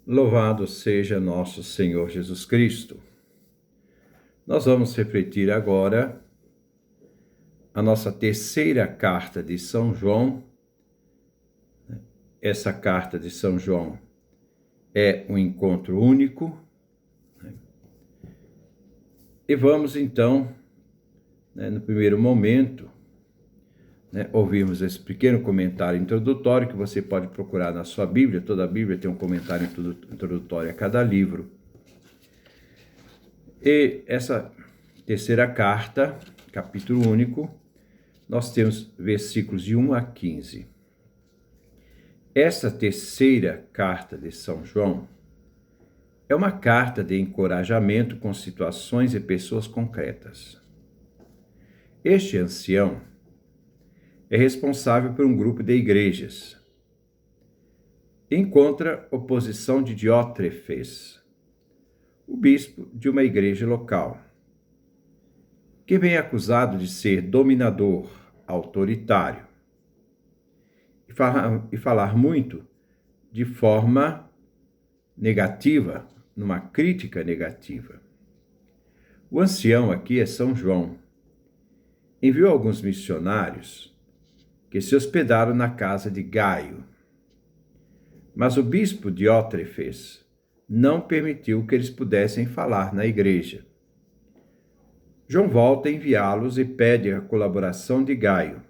Louvado seja nosso Senhor Jesus Cristo. Nós vamos refletir agora a nossa terceira carta de São João. Essa carta de São João é um encontro único. E vamos então, no primeiro momento, ouvirmos esse pequeno comentário introdutório que você pode procurar na sua Bíblia. Toda a Bíblia tem um comentário introdutório a cada livro. E essa terceira carta, capítulo único, nós temos versículos de 1 a 15. Essa terceira carta de São João é uma carta de encorajamento com situações e pessoas concretas. Este ancião é responsável por um grupo de igrejas. Encontra oposição de Diótrefes, o bispo de uma igreja local, que vem acusado de ser dominador, autoritário, e falar muito de forma negativa, numa crítica negativa. O ancião aqui é São João. Enviou alguns missionários que se hospedaram na casa de Gaio. Mas o bispo Diótrefes não permitiu que eles pudessem falar na igreja. João volta a enviá-los e pede a colaboração de Gaio.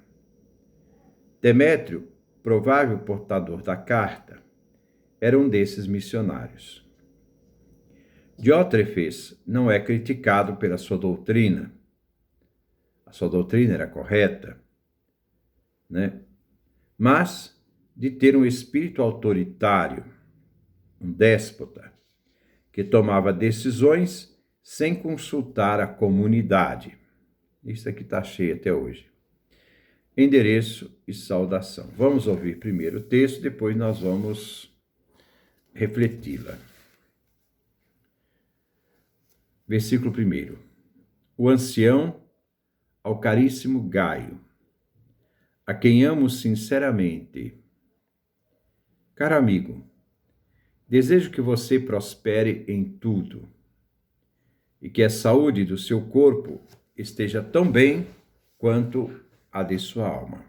Demétrio, provável portador da carta, era um desses missionários. Diótrefes não é criticado pela sua doutrina. A sua doutrina era correta, mas de ter um espírito autoritário, um déspota, que tomava decisões sem consultar a comunidade. Isso aqui está cheio até hoje. Endereço e saudação. Vamos ouvir primeiro o texto, depois nós vamos refleti-la. Versículo 1. O ancião ao caríssimo Gaio, a quem amo sinceramente. Caro amigo, desejo que você prospere em tudo e que a saúde do seu corpo esteja tão bem quanto a de sua alma.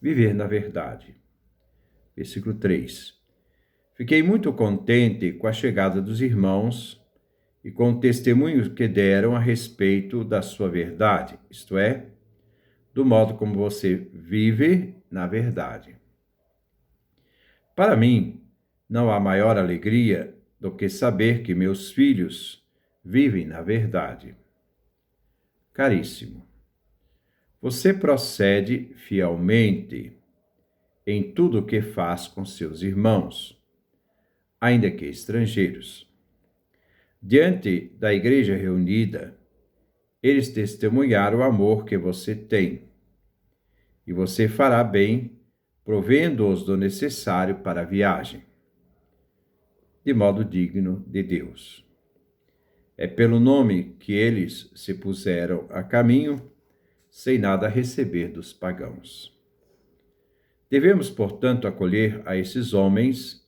Viver na verdade. Versículo 3. Fiquei muito contente com a chegada dos irmãos e com o testemunho que deram a respeito da sua verdade, isto é, do modo como você vive na verdade. Para mim, não há maior alegria do que saber que meus filhos vivem na verdade. Caríssimo, você procede fielmente em tudo o que faz com seus irmãos, ainda que estrangeiros. Diante da igreja reunida, eles testemunharam o amor que você tem, e você fará bem provendo-os do necessário para a viagem, de modo digno de Deus. É pelo nome que eles se puseram a caminho, sem nada receber dos pagãos. Devemos, portanto, acolher a esses homens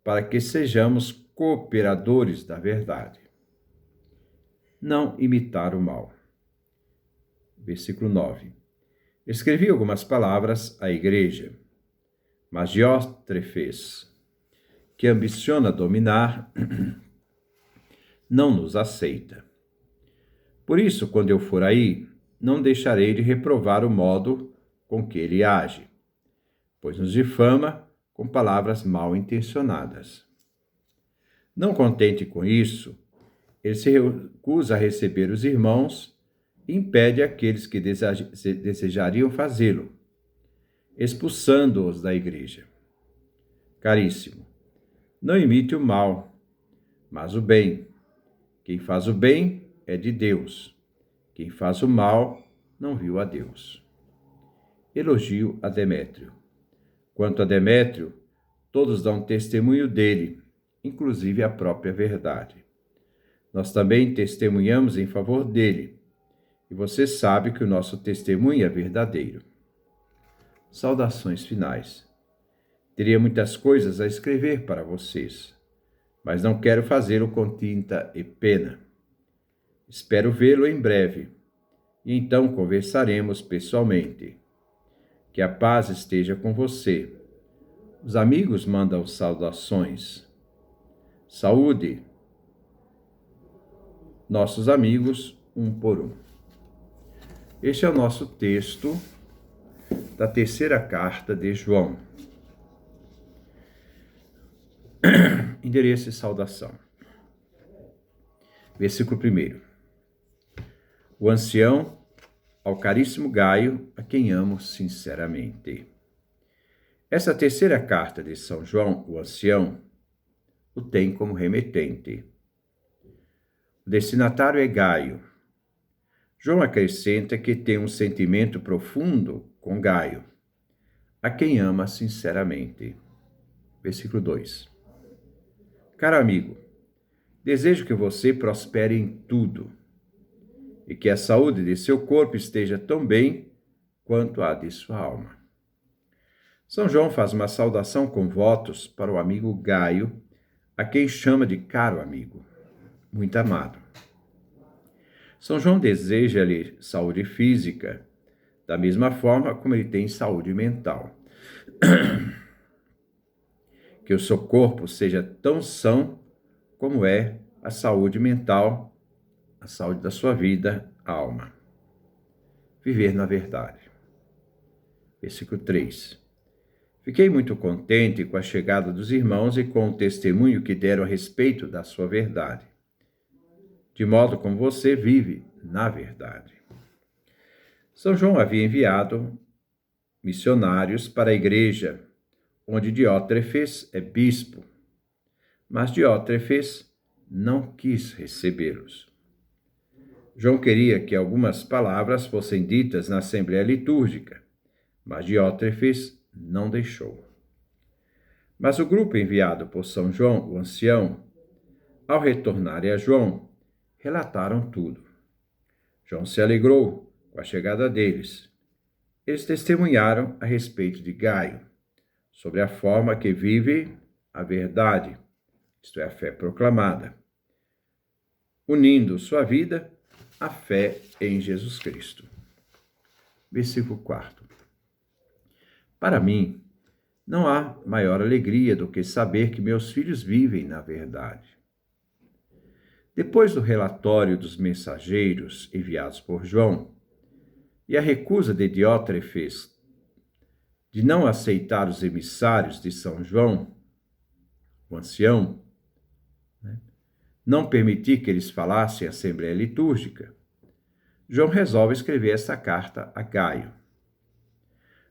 para que sejamos cooperadores da verdade. Não imitar o mal. Versículo 9. Escrevi algumas palavras à igreja, mas Diótrefes, que ambiciona dominar, não nos aceita. Por isso, quando eu for aí, não deixarei de reprovar o modo com que ele age, pois nos difama com palavras mal intencionadas. Não contente com isso, ele se recusa a receber os irmãos e impede aqueles que desejariam fazê-lo, expulsando-os da igreja. Caríssimo, não imite o mal, mas o bem. Quem faz o bem é de Deus. Quem faz o mal não viu a Deus. Elogio a Demétrio. Quanto a Demétrio, todos dão testemunho dele, inclusive a própria verdade. Nós também testemunhamos em favor dele, e você sabe que o nosso testemunho é verdadeiro. Saudações finais. Teria muitas coisas a escrever para vocês, mas não quero fazê-lo com tinta e pena. Espero vê-lo em breve, e então conversaremos pessoalmente. Que a paz esteja com você. Os amigos mandam saudações. Saúde, nossos amigos, um por um. Este é o nosso texto da terceira carta de João. Endereço e saudação. Versículo 1. O ancião, ao caríssimo Gaio, a quem amo sinceramente. Essa terceira carta de São João, o ancião, o tem como remetente. O destinatário é Gaio. João acrescenta que tem um sentimento profundo com Gaio, a quem ama sinceramente. Versículo 2. Caro amigo, desejo que você prospere em tudo e que a saúde de seu corpo esteja tão bem quanto a de sua alma. São João faz uma saudação com votos para o amigo Gaio, a quem chama de caro amigo, muito amado. São João deseja-lhe saúde física, da mesma forma como ele tem saúde mental. Que o seu corpo seja tão são como é a saúde mental, a saúde da sua vida, a alma. Viver na verdade. Versículo 3. Fiquei muito contente com a chegada dos irmãos e com o testemunho que deram a respeito da sua verdade, de modo como você vive na verdade. São João havia enviado missionários para a igreja, onde Diótrefes é bispo, mas Diótrefes não quis recebê-los. João queria que algumas palavras fossem ditas na Assembleia Litúrgica, mas Diótrefes não deixou. Mas o grupo enviado por São João, o ancião, ao retornarem a João, relataram tudo. João se alegrou com a chegada deles. Eles testemunharam a respeito de Gaio, sobre a forma que vive a verdade, isto é, a fé proclamada, unindo sua vida à fé em Jesus Cristo. Versículo 4. Para mim, não há maior alegria do que saber que meus filhos vivem na verdade. Depois do relatório dos mensageiros enviados por João e a recusa de Diótrefes de não aceitar os emissários de São João, o ancião, não permitir que eles falassem à Assembleia Litúrgica, João resolve escrever esta carta a Gaio.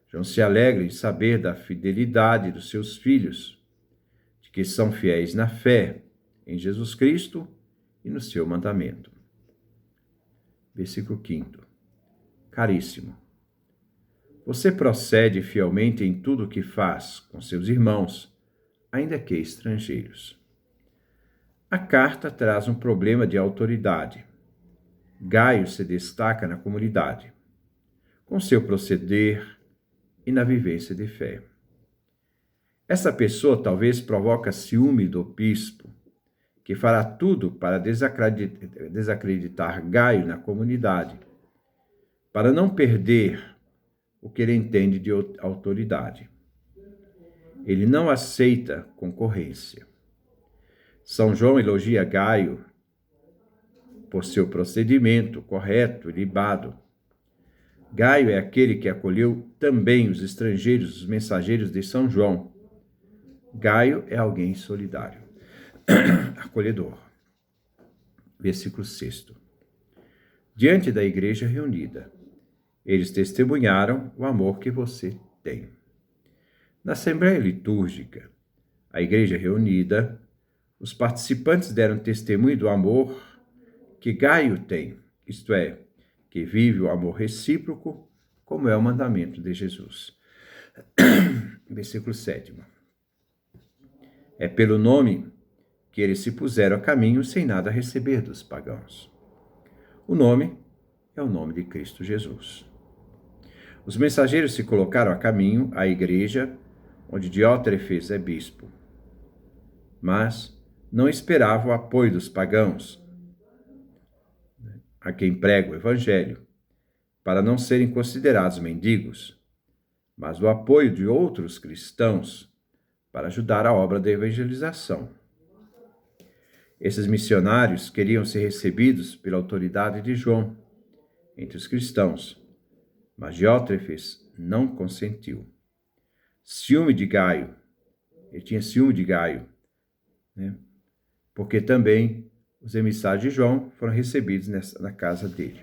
João se alegra em saber da fidelidade dos seus filhos, de que são fiéis na fé em Jesus Cristo e no seu mandamento. Versículo 5. Caríssimo, você procede fielmente em tudo o que faz com seus irmãos, ainda que estrangeiros. A carta traz um problema de autoridade. Gaio se destaca na comunidade, com seu proceder e na vivência de fé. Essa pessoa talvez provoca ciúme do bispo, que fará tudo para desacreditar Gaio na comunidade, para não perder o que ele entende de autoridade. Ele não aceita concorrência. São João elogia Gaio por seu procedimento correto e libado. Gaio é aquele que acolheu também os estrangeiros, os mensageiros de São João. Gaio é alguém solidário, acolhedor. Versículo 6. Diante da igreja reunida, eles testemunharam o amor que você tem. Na Assembleia Litúrgica, a igreja reunida, os participantes deram testemunho do amor que Gaio tem, isto é, que vive o amor recíproco, como é o mandamento de Jesus. Versículo 7. É pelo nome que eles se puseram a caminho sem nada receber dos pagãos. O nome é o nome de Cristo Jesus. Os mensageiros se colocaram a caminho à igreja, onde Diótrefes é bispo. Mas não esperava o apoio dos pagãos, a quem prega o evangelho, para não serem considerados mendigos, mas o apoio de outros cristãos para ajudar a obra da evangelização. Esses missionários queriam ser recebidos pela autoridade de João entre os cristãos, mas Diótrefes não consentiu. Ele tinha ciúme de Gaio, né? Porque também os emissários de João foram recebidos na casa dele.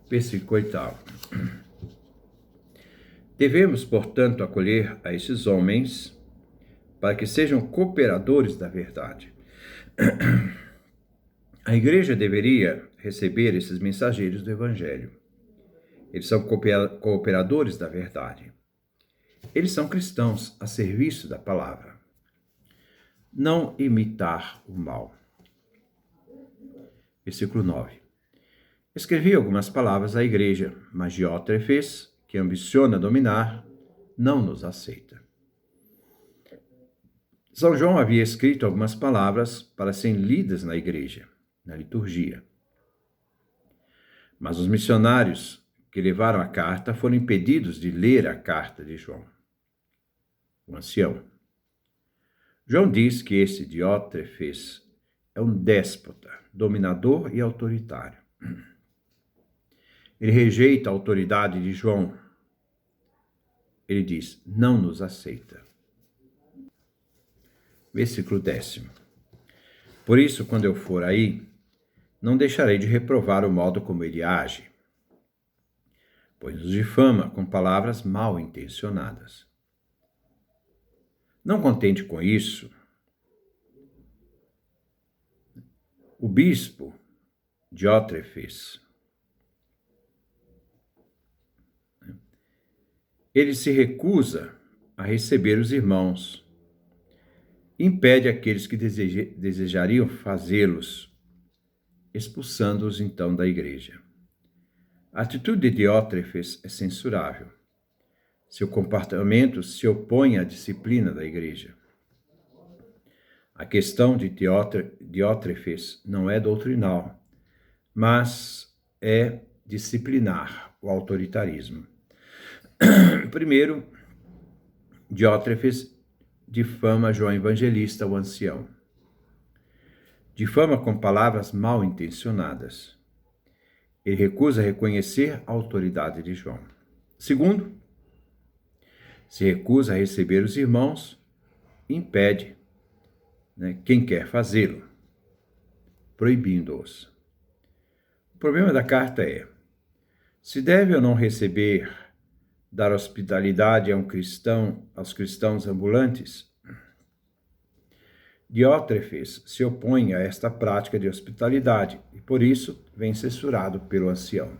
Versículo 8. Devemos, portanto, acolher a esses homens para que sejam cooperadores da verdade. A igreja deveria receber esses mensageiros do evangelho. Eles são cooperadores da verdade. Eles são cristãos a serviço da palavra. Não imitar o mal. Versículo 9. Escrevi algumas palavras à igreja, mas Diótrefes, que ambiciona dominar, não nos aceita. São João havia escrito algumas palavras para serem lidas na igreja, na liturgia. Mas os missionários que levaram a carta foram impedidos de ler a carta de João, o ancião. João diz que esse Diótrefes é um déspota, dominador e autoritário. Ele rejeita a autoridade de João. Ele diz, não nos aceita. Versículo 10. Por isso, quando eu for aí, não deixarei de reprovar o modo como ele age, pois nos difama com palavras mal intencionadas. Não contente com isso, o bispo Diótrefes, ele se recusa a receber os irmãos, impede aqueles que desejariam fazê-los, expulsando-os então da igreja. A atitude de Diótrefes é censurável. Seu comportamento se opõe à disciplina da igreja. A questão de Diótrefes não é doutrinal, mas é disciplinar, o autoritarismo. Primeiro, Diótrefes difama João Evangelista, o ancião. Difama com palavras mal intencionadas. Ele recusa reconhecer a autoridade de João. Segundo, se recusa a receber os irmãos, impede quem quer fazê-lo, proibindo-os. O problema da carta é, se deve ou não receber, dar hospitalidade aos cristãos ambulantes? Diótrefes se opõe a esta prática de hospitalidade e, por isso, vem censurado pelo ancião.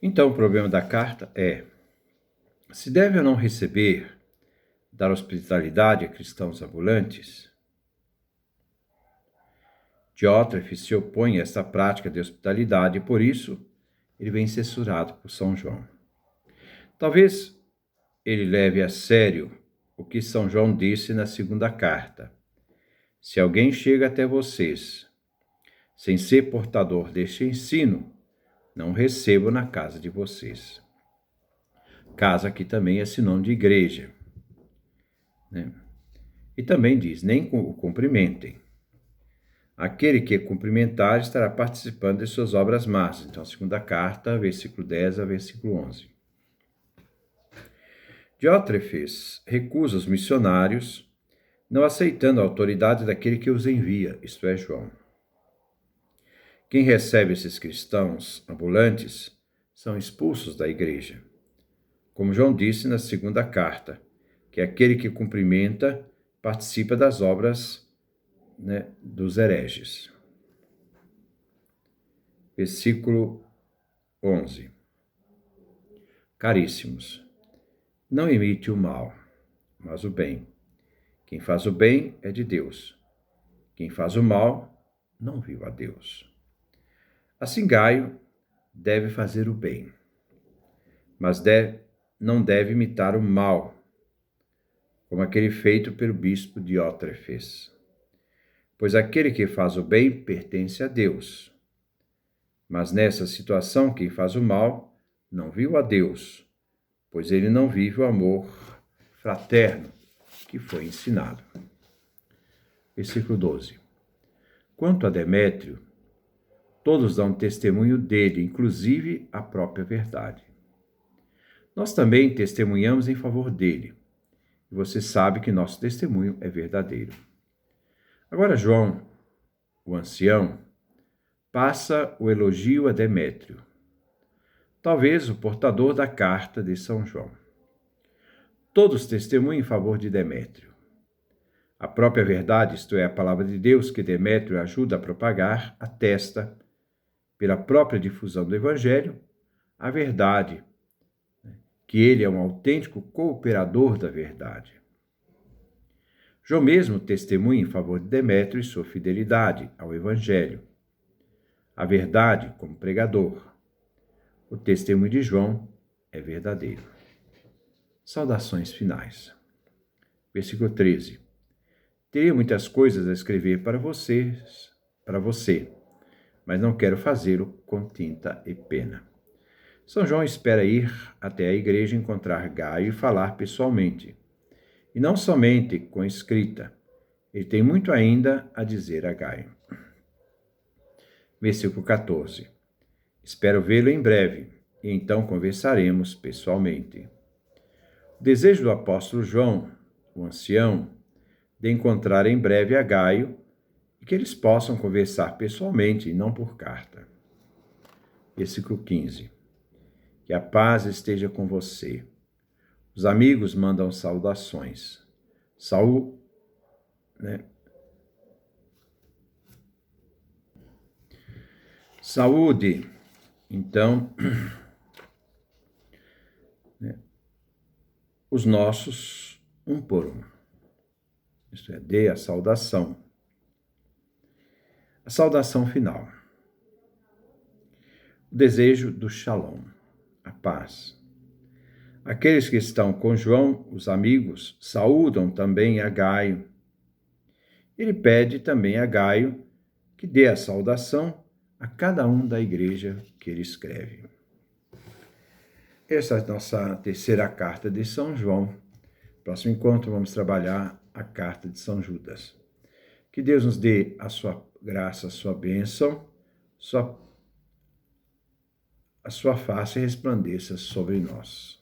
Então, o problema da carta é, se deve ou não receber, dar hospitalidade a cristãos ambulantes? Diótrefes se opõe a esta prática de hospitalidade e, por isso, ele vem censurado por São João. Talvez ele leve a sério o que São João disse na segunda carta. Se alguém chega até vocês, sem ser portador deste ensino, não recebo na casa de vocês. Casa aqui também é sinônimo de igreja. E também diz, nem o cumprimentem. Aquele que cumprimentar estará participando de suas obras más. Então, a segunda carta, versículo 10 a versículo 11. Diótrefes recusa os missionários, não aceitando a autoridade daquele que os envia, isto é, João. Quem recebe esses cristãos ambulantes são expulsos da igreja. Como João disse na segunda carta, que aquele que cumprimenta participa das obras dos hereges. Versículo 11. Caríssimos, não imite o mal, mas o bem. Quem faz o bem é de Deus. Quem faz o mal não viu a Deus. Assim, Gaio deve fazer o bem, mas não deve imitar o mal, como aquele feito pelo bispo Diótrefes. Pois aquele que faz o bem pertence a Deus. Mas nessa situação, quem faz o mal não viu a Deus, pois ele não vive o amor fraterno que foi ensinado. Versículo 12. Quanto a Demétrio, todos dão testemunho dele, inclusive a própria verdade. Nós também testemunhamos em favor dele, e você sabe que nosso testemunho é verdadeiro. Agora João, o ancião, passa o elogio a Demétrio, talvez o portador da carta de São João. Todos testemunham em favor de Demétrio. A própria verdade, isto é, a palavra de Deus que Demétrio ajuda a propagar, atesta, pela própria difusão do Evangelho, a verdade, que ele é um autêntico cooperador da verdade. João mesmo testemunha em favor de Demétrio e sua fidelidade ao Evangelho, a verdade como pregador. O testemunho de João é verdadeiro. Saudações finais. Versículo 13. Teria muitas coisas a escrever para você, mas não quero fazê-lo com tinta e pena. São João espera ir até a igreja encontrar Gaio e falar pessoalmente, e não somente com escrita. Ele tem muito ainda a dizer a Gaio. Versículo 14. Espero vê-lo em breve, e então conversaremos pessoalmente. O desejo do apóstolo João, o ancião, de encontrar em breve a Gaio e que eles possam conversar pessoalmente e não por carta. Versículo 15. Que a paz esteja com você. Os amigos mandam saudações. Saúde, então, os nossos um por um. Isto é, dê a saudação. A saudação final. O desejo do Shalom, a paz. Aqueles que estão com João, os amigos, saúdam também a Gaio. Ele pede também a Gaio que dê a saudação a cada um da igreja que ele escreve. Essa é a nossa terceira carta de São João. Próximo encontro vamos trabalhar a carta de São Judas. Que Deus nos dê a sua graça, a sua bênção, a sua face resplandeça sobre nós.